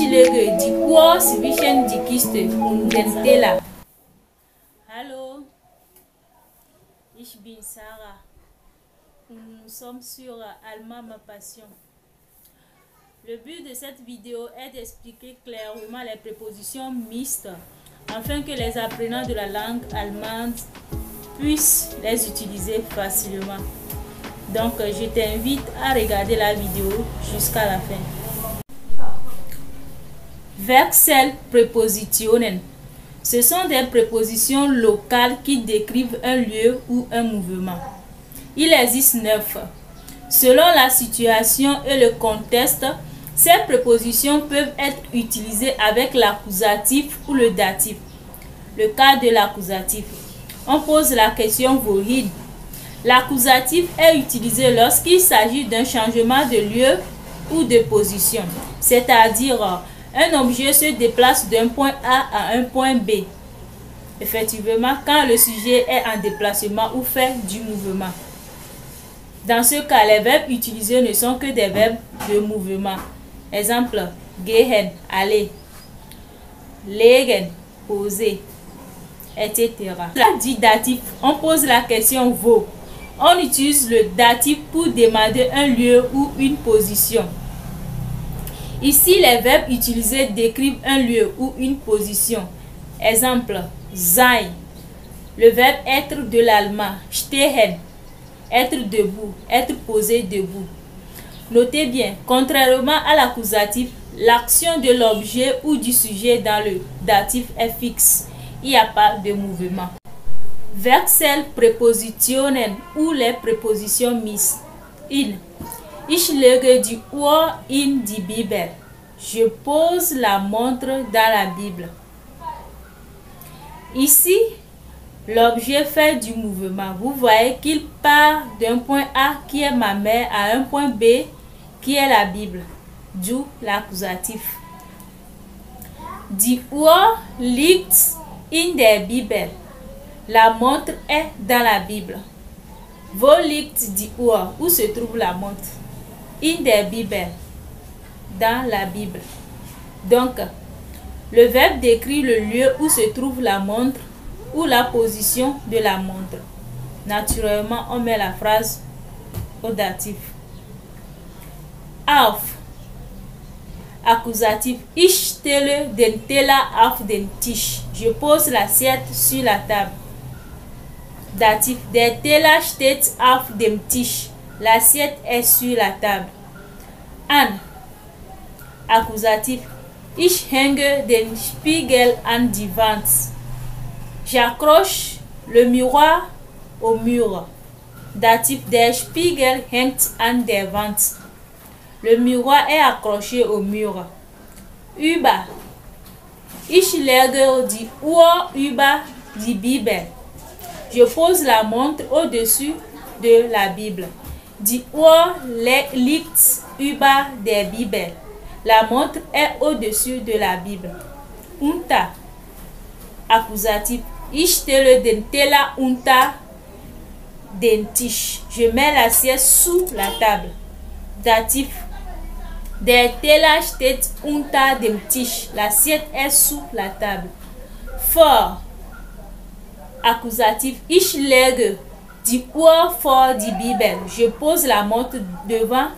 lege die Uhr zwischen die Kiste und den Teller. Hallo, ich bin Sarah und nous sommes sur Allemand ma passion. Le but de cette vidéo est d'expliquer clairement les prépositions mixtes afin que les apprenants de la langue allemande puissent les utiliser facilement. Donc, je t'invite à regarder la vidéo jusqu'à la fin. Wechselpräpositionen. Ce sont des prépositions locales qui décrivent un lieu ou un mouvement. Il existe 9. Selon la situation et le contexte, ces prépositions peuvent être utilisées avec l'accusatif ou le datif. Le cas de l'accusatif. On pose la question wohin. L'accusatif est utilisé lorsqu'il s'agit d'un changement de lieu ou de position, c'est-à-dire un objet se déplace d'un point A à un point B. Effectivement, quand le sujet est en déplacement ou fait du mouvement. Dans ce cas, les verbes utilisés ne sont que des verbes de mouvement. Exemple, gehen, aller, legen, poser, etc. La dit datif, on pose la question wo. On utilise le datif pour demander un lieu ou une position. Ici, les verbes utilisés décrivent un lieu ou une position. Exemple, sein, le verbe être de l'allemand, stehen, être debout, être posé debout. Notez bien, contrairement à l'accusatif, l'action de l'objet ou du sujet dans le datif est fixe. Il n'y a pas de mouvement. Wechselpräpositionen ou les prépositions mixtes. In. Ich lege die Uhr in die Bibel. Je pose la montre dans la Bible. Ici, l'objet fait du mouvement. Vous voyez qu'il part d'un point A qui est ma mère à un point B qui est la Bible. D'où l'accusatif. Die Uhr liegt in der Bibel. La montre est dans la Bible. Wo liegt die Uhr? Où se trouve la montre? In der Bibel. Dans la Bible. Donc, le verbe décrit le lieu où se trouve la montre ou la position de la montre. Naturellement, on met la phrase au datif. Auf. Accusatif. Ich stelle den Teller auf den Tisch. Je pose l'assiette sur la table. Datif. Der Teller steht auf dem Tisch. L'assiette est sur la table. An. Accusatif. Ich hänge den Spiegel an die Wand. J'accroche le miroir au mur. Datif. Der Spiegel hängt an der Wand. Le miroir est accroché au mur. Über. Ich lege die Uhr über die Bibel. Je pose la montre au-dessus de la Bible. Die Uhr liegt über der Bibel. La montre est au-dessus de la Bible. Unter. Accusatif. Ich stelle den Teller unter den Tisch. Je mets l'assiette sous la table. Datif. Der Teller steht unter dem Tisch. L'assiette est sous la table. Vor. Accusatif. Ich lege die Uhr vor die Bibel. Je pose la montre devant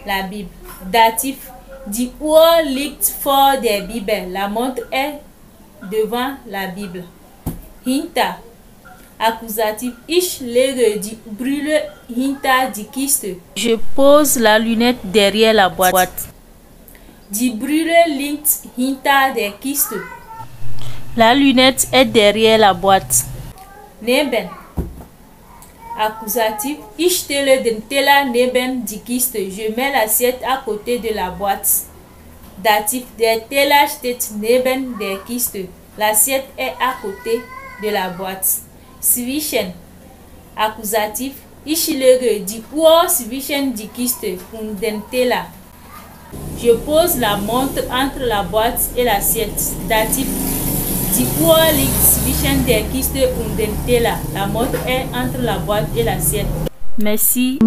la Bible. Datif. Die Uhr liegt vor der Bibel. La montre est devant la Bible. Hinter. Accusatif. Ich lege die Brille hinter die Kiste. Je pose la lunette derrière la boîte. Die Brille liegt hinter der Kiste. La lunette est derrière la boîte. Neben. Accusatif. Ich stelle den Teller neben die Kiste. Je mets l'assiette à côté de la boîte. Datif. Der Teller steht neben der Kiste. L'assiette est à côté de la boîte. Zwischen. Accusatif. Ich lege die Uhr zwischen die Kiste und den Teller. Je pose la montre entre la boîte et l'assiette. Datif. Die Uhr liegt zwischen der Kiste und dem Teller. La montre est entre la boîte et l'assiette. Merci.